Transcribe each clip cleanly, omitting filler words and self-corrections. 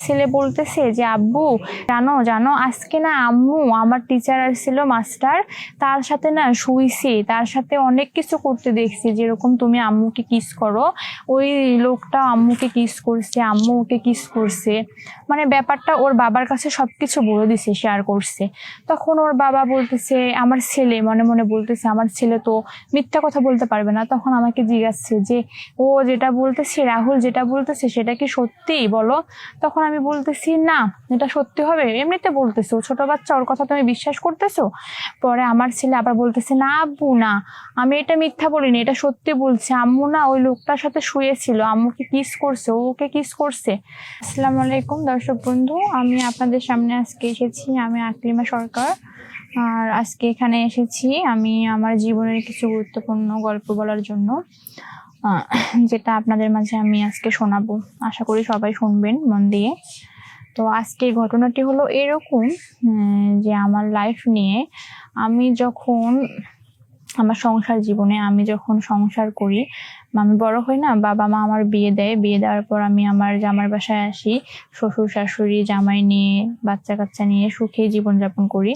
ছেলে বলতেছে যে আব্বু জানো জানো আজকে না আম্মু আমার টিচার আসছিল মাস্টার, তার সাথে না শুইছি, তার সাথে অনেক কিছু করতে দেখছি, যেরকম তুমি আম্মুকে কিস করো ওই লোকটা আম্মুকে কিস করছে, আম্মু ওকে কিস করছে। মানে ব্যাপারটা ওর বাবার কাছে সবকিছু বলে দিছে, শেয়ার করছে। তখন ওর বাবা বলতেছে, আমার ছেলে মনে মনে বলতেছে আমার ছেলে তো মিথ্যা কথা বলতে পারবে না। তখন আমাকে জিজ্ঞাসছে যে ও যেটা বলতেছে, রাহুল যেটা বলতেছে সেটা কি সত্যি বলো। তখন আমি বলতেছি না, এটা সত্যি হবে, এমনিতে বলতেছো, ছোট বাচ্চা, ওর কথা তুমি বিশ্বাস করতেছো। পরে আমার ছেলে আবার বলতেছে না আব্বু না, আমি এটা মিথ্যা বলিনি, এটা সত্যি বলছি, আম্মু না ওই লোকটার সাথে শুয়েছিল, আম্মুকে কিস করছে, ওকে কিস করছে। আসসালামু আলাইকুম দর্শক বন্ধু, আমি আপনাদের সামনে আজকে এসেছি, আমি আকলিমা সরকার। আর আজকে এখানে এসেছি আমি আমার জীবনের কিছু গুরুত্বপূর্ণ গল্প বলার জন্য, যেটা আপনাদের মাঝে আমি আজকে শোনাবো। আশা করি সবাই শুনবেন মন দিয়ে। তো আজকে ঘটনাটি হলো এরকম যে আমার লাইফ নিয়ে, আমি যখন আমার সংসার জীবনে আমি যখন সংসার করি, আমি বড় হই না, বাবা মা আমার বিয়ে দেয়, বিয়ে দেওয়ার পর আমি আমার জামার বাসায় আসি, শ্বশুর শাশুড়ি জামাই নিয়ে বাচ্চা কাচ্চা নিয়ে সুখে জীবনযাপন করি।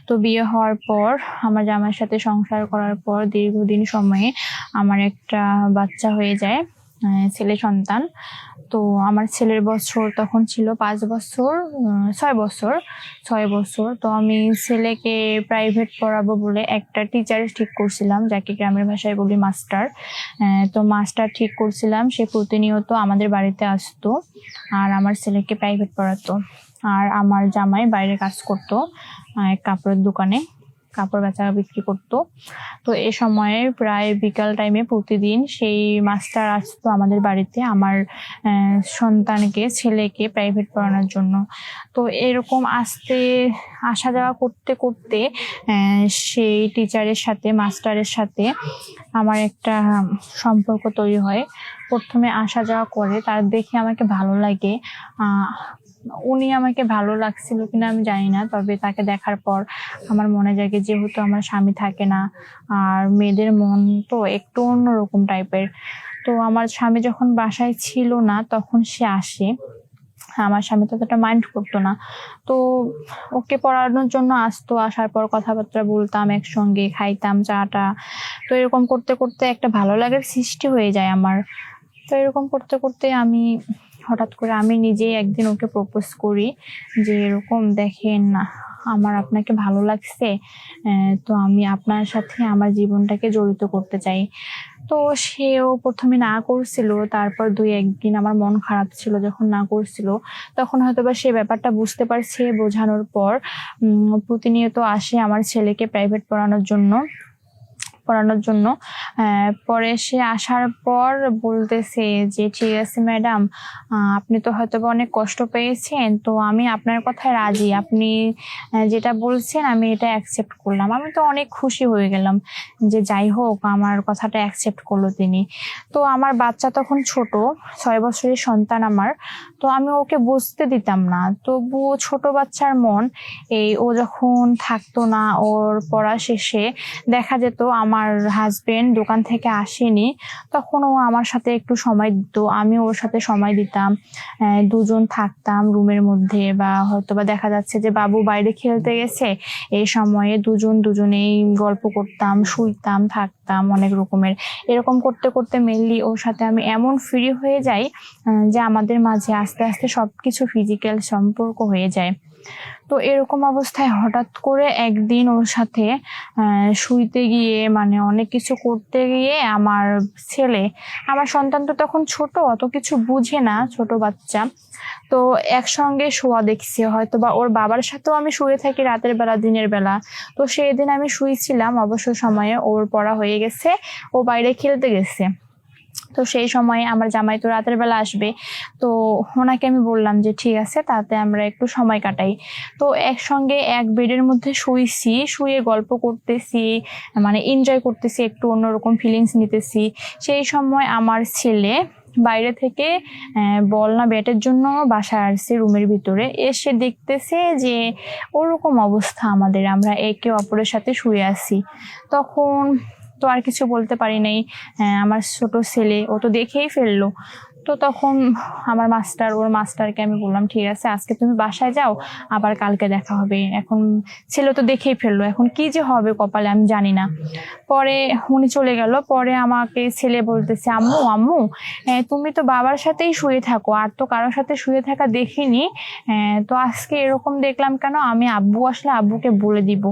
তো বিয়ে হওয়ার পর আমার জামাইয়ের সাথে সংসার করার পর দীর্ঘদিন সময়ে আমার একটা বাচ্চা হয়ে যায়, ছেলে সন্তান। তো আমার ছেলের বছর তখন ছিল 5 বছর, 6 বছর। তো আমি ছেলেকে প্রাইভেট পড়াবো বলে একটা টিচার ঠিক করছিলাম, যাকে গ্রামের ভাষায় বলি মাস্টার। তো মাস্টার ঠিক করছিলাম, সে প্রতিনিয়ত আমাদের বাড়িতে আসতো আর আমার ছেলেকে প্রাইভেট পড়াতো। আর আমার জামাই বাইরে কাজ করতো, এক কাপড়ের দোকানে কাপড় বেচা বিক্রি করতো। তো এ সময়ে প্রায় বিকাল টাইমে প্রতিদিন সেই মাস্টার আসতো আমাদের বাড়িতে আমার সন্তানকে, ছেলেকে প্রাইভেট পড়ানোর জন্য। তো এরকম আসা যাওয়া করতে করতে সেই টিচারের সাথে, মাস্টারের সাথে আমার একটা সম্পর্ক তৈরি হয়। প্রথমে আসা যাওয়া করে, তার দেখে আমাকে ভালো লাগে। উনি আমাকে ভালো লাগছিল কিনা আমি জানি না, তবে তাকে দেখার পর আমার মনে জাগে, যেহেতু আমার স্বামী থাকে না আর মেয়েদের মন তো একটু অন্যরকম টাইপের। তো আমার স্বামী যখন বাসায় ছিল না তখন সে আসে, আমার স্বামী ততটা মাইন্ড করতো না। তো ওকে পড়ানোর জন্য আসতো, আসার পর কথাবার্তা বলতাম, একসঙ্গে খাইতাম চাটা। তো এরকম করতে করতে একটা ভালো লাগার সৃষ্টি হয়ে যায় আমার। তো এরকম করতে করতে আমি হঠাৎ করে আমি নিজেই একদিন ওকে প্রপোজ করি যে এরকম দেখেন আমার আপনাকে ভালো লাগছে, তো আমি আপনার সাথে আমার জীবনটাকে জড়িত করতে চাই। তো সেও প্রথমে না করছিল, তারপর 2-1 দিন আমার মন খারাপ ছিল যখন না করছিল। তখন হয়তোবা সে ব্যাপারটা বুঝতে পারছে, বোঝানোর পর প্রতিনিয়ত আসে আমার ছেলেকে প্রাইভেট পড়ানোর জন্য। পরে সে আসার পর বলতেছে যে ঠিক আছে ম্যাডাম, আপনি তো হয়তো অনেক কষ্ট পেয়েছেন, তো আমি আপনার কথায় রাজি, আপনি যেটা বলছেন আমি এটা অ্যাকসেপ্ট করলাম। আমি তো অনেক খুশি হয়ে গেলাম যে যাই হোক আমার কথাটা অ্যাকসেপ্ট করলো তিনি। তো আমার বাচ্চা তখন ছোট, 6 বছরের সন্তান আমার। তো আমি ওকে বুঝতে দিতাম না, তবুও ছোট বাচ্চার মন, ও যখন থাকতো না, ওর পড়া শেষে দেখা যেত আমার হাজবেন্ড দোকান থেকে আসেনি, তখন ও আমার সাথে একটু সময় দিত, আমি ওর সাথে সময় দিতাম। দুজন থাকতাম রুমের মধ্যে, বা হয়তোবা দেখা যাচ্ছে যে বাবু বাইরে খেলতে গেছে, এই সময়ে দুজনেই গল্প করতাম, শুইতাম, থাকতাম, অনেক রকমের। এরকম করতে করতে মেনলি ওর সাথে আমি এমন ফ্রি হয়ে যাই যে আমাদের মাঝে আস্তে আস্তে সবকিছু ফিজিক্যাল সম্পর্ক হয়ে যায়। তো এরকম অবস্থায় হঠাৎ করে একদিন ওর সাথে শুইতে গিয়ে, মানে অনেক কিছু করতে গিয়ে আমার সন্তান তো তখন ছোট, অত কিছু বুঝে না, ছোট বাচ্চা। তো একসঙ্গে শোয়া দেখছি, হয়তো বা ওর বাবার সাথেও আমি শুয়ে থাকি রাতের বেলা, দিনের বেলা। তো সেই দিন আমি শুয়েছিলাম অবসর সময়ে, ওর পড়া হয়ে গেছে, ও বাইরে খেলতে গেছে। তো সেই সময়ে আমার জামাই তো রাতের বেলা আসবে, তো ওনাকে আমি বললাম যে ঠিক আছে তাতে আমরা একটু সময় কাটাই। তো একসঙ্গে এক বেডের মধ্যে শুয়ে গল্প করতেছি, মানে এনজয় করতেছি, একটু অন্যরকম ফিলিংস নিতেছি। সেই সময় আমার ছেলে বাইরে থেকে বল না ব্যাটের জন্য বাসায় আসছে, রুমের ভিতরে এসে দেখতেছে যে ওরকম অবস্থা আমাদের, আমরা একে অপরের সাথে শুয়ে আছি। তখন তো আর কিছু বলতে পারি নাই, আমার ছোট ছেলে ও তো দেখেই ফেললো। তো তখন আমার ওর মাস্টারকে আমি বললাম, ঠিক আছে আজকে তুমি বাসায় যাও, আবার কালকে দেখা হবে। এখন ছেলে তো দেখেই ফেললো, এখন কি যে হবে কপালে আমি জানি না। পরে উনি চলে গেল। পরে আমাকে ছেলে বলতেছে, আম্মু আম্মু তুমি তো বাবার সাথেই শুয়ে থাকো, আর তো কারোর সাথে শুয়ে থাকা দেখিনি, তো আজকে এরকম দেখলাম কেন? আমি আব্বু আসলে আব্বুকে বলে দিব।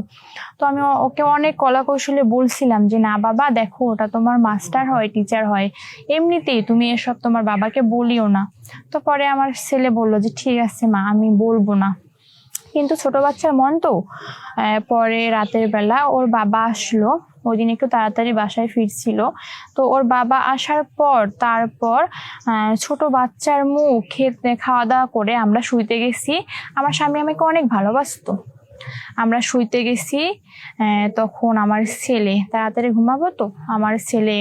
তো আমি ওকে অনেক কলা কৌশলে বলছিলাম যে না বাবা দেখো, ওটা তোমার মাস্টার হয়, টিচার হয়, এমনিতেই তুমি এসব তোমার বাবাকে বলিও না। তো পরে আমার ছেলে বলল যে ঠিক আছে মা, আমি বলবো না। কিন্তু ছোট বাচ্চার মন তো। পরে রাতের বেলা ওর বাবা আসলো, ওই দিন একটু তাড়াতাড়ি বাসায় ফিরছিল। তো ওর বাবা আসার পর তারপর ছোট বাচ্চার মুখ খেতে খাওয়া দাওয়া করে আমরা শুইতে গেছি। আমার স্বামী আমাকে অনেক ভালোবাসতো। আমরা শুইতে গেছি, তখন আমার ছেলে তাড়াতাড়ি ঘুমাবো, তো আমার ছেলে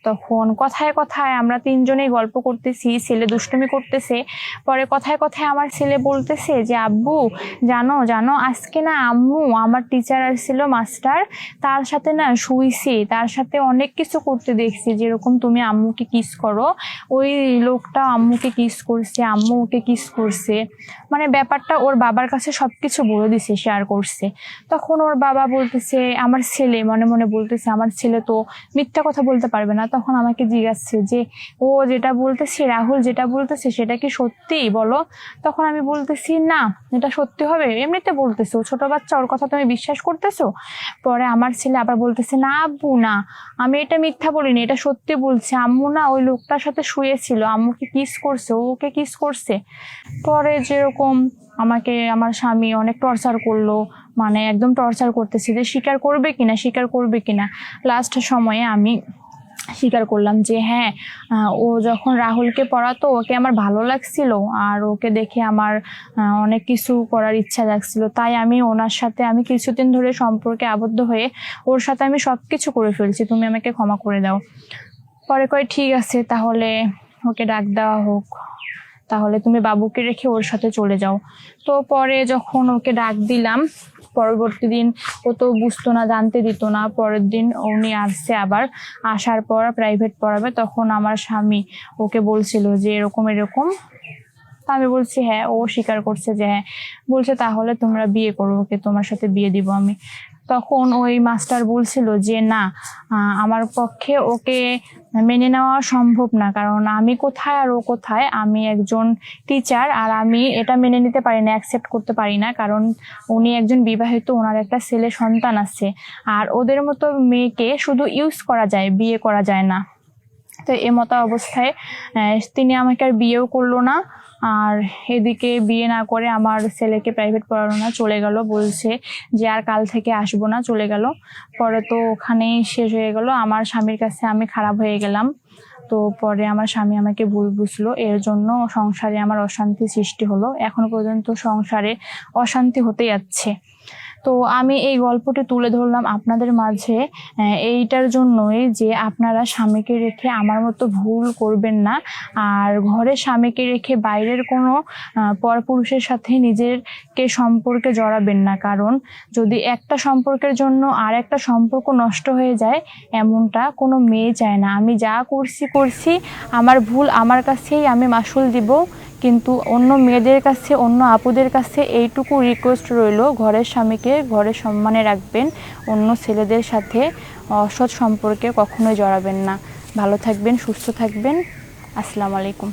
তখন কথায় কথায় আমরা তিনজনেই গল্প করতেছি, ছেলে দুষ্টুমি করতেছে। পরে কথায় কথায় আমার ছেলে বলতেছে যে আব্বু জানো জানো আজকে না আম্মু আমার টিচার আসছিল, মাস্টার, তার সাথে না শুইছি, তার সাথে অনেক কিছু করতে দেখছি, যেরকম তুমি আম্মুকে কিস করো, ওই লোকটা আম্মুকে কিস করছে, আম্মু ওকে কিস করছে। মানে ব্যাপারটা ওর বাবার কাছে সবকিছু বলে দিছে, শেয়ার করছে। তখন ওর বাবা বলতেছে, আমার ছেলে মনে মনে বলতেছে আমার ছেলে তো মিথ্যা কথা বলতে পারবে না। তখন আমাকে জিজ্ঞাসছে যে ও যেটা বলতেছে, রাহুল যেটা বলতেছে সেটা কি সত্যি বলো? তখন আমি বলতেছি না, এটা সত্যি হবে? এমনিতে বলতেছে, ও ছোট বাচ্চা, ওর কথা তুমি বিশ্বাস করতেছো? পরে আমার ছেলে আবার বলতেছে, না আব্বু না, আমি এটা মিথ্যা বলিনি, এটা সত্যি বলছি, আম্মু না ওই লোকটার সাথে শুয়েছিল, আম্মুকে কিস করছে, ওকে কিস করছে। পরে যেরকম আমাকে আমার স্বামী অনেক টর্চার করলো, মানে একদম টর্চার করতেছে যে স্বীকার করবে কিনা। লাস্ট সময়ে আমি স্বীকার করলাম যে হ্যাঁ, ও যখন রাহুলকে পড়াতো ওকে আমার ভালো লাগছিল, আর ওকে দেখে আমার অনেক কিছু করার ইচ্ছা জাগছিল, তাই আমি ওনার সাথে আমি কিছুদিন ধরে সম্পর্কে আবদ্ধ হয়ে ওর সাথে আমি সবকিছু করে ফেলছি, তুমি আমাকে ক্ষমা করে দাও। পরে কয় ঠিক আছে, তাহলে ওকে ডাক দেওয়া হোক, তাহলে তুমি বাবুকে রেখে ওর সাথে চলে যাও। তো পরে যখন ওকে ডাক দিলাম, পরবর্তী দিন ও তো বুঝতো না, জানতে দিত না। পরের দিন উনি আসছে, আবার আসার পর প্রাইভেট পড়াবে, তখন আমার স্বামী ওকে বলছিল যে এরকম এরকম। আমি বলছি হ্যাঁ, ও স্বীকার করছে যে হ্যাঁ। বলছে তাহলে তোমরা বিয়ে করো, ওকে তোমার সাথে বিয়ে দিব আমি। তখন ওই মাস্টার বলছিল যে না, আমার পক্ষে ওকে মেনে নেওয়া সম্ভব না, কারণ আমি কোথায় আর ও কোথায়, আমি একজন টিচার, আর আমি এটা মেনে নিতে পারি না, অ্যাকসেপ্ট করতে পারি না, কারণ উনি একজন বিবাহিত, ওনার একটা ছেলে সন্তান আছে, আর ওদের মতো মেয়েকে শুধু ইউজ করা যায়, বিয়ে করা যায় না। তো এমতো অবস্থায় তিনি আমাকে আর বিয়েও করলো না, আর এদিকে বিয়ে না করে আমার ছেলেকে প্রাইভেট পড়ানো না, চলে গেল, বলছে যে আর কাল থেকে আসবো না, চলে গেল। পরে তো ওখানেই শেষ হয়ে গেল, আমার স্বামীর কাছে আমি খারাপ হয়ে গেলাম। তো পরে আমার স্বামী আমাকে ভুল বুঝলো, এর জন্য সংসারে আমার অশান্তি সৃষ্টি হলো, এখনো পর্যন্ত সংসারে অশান্তি হতে যাচ্ছে। তো আমি এই গল্পটি তুলে ধরলাম আপনাদের মাঝে এইটার জন্যই যে আপনারা স্বামীকে রেখে আমার মতো ভুল করবেন না, আর ঘরে স্বামীকে রেখে বাইরের কোনো পরপুরুষের সাথে নিজেকে সম্পর্কে জড়াবেন না, কারণ যদি একটা সম্পর্কের জন্য আর একটা সম্পর্ক নষ্ট হয়ে যায়, এমনটা কোনো মেয়ে চায় না। আমি যা করছি আমার ভুল আমার কাছেই আমি মাসুল দিব, কিন্তু অন্য মেয়েদের কাছে, অন্য আপুদের কাছে এইটুকু রিকোয়েস্ট রইল, ঘরের স্বামীকে ঘরের সম্মানে রাখবেন, অন্য ছেলেদের সাথে অসৎ সম্পর্কে কখনোই জড়াবেন না। ভালো থাকবেন, সুস্থ থাকবেন। আসসালামু আলাইকুম।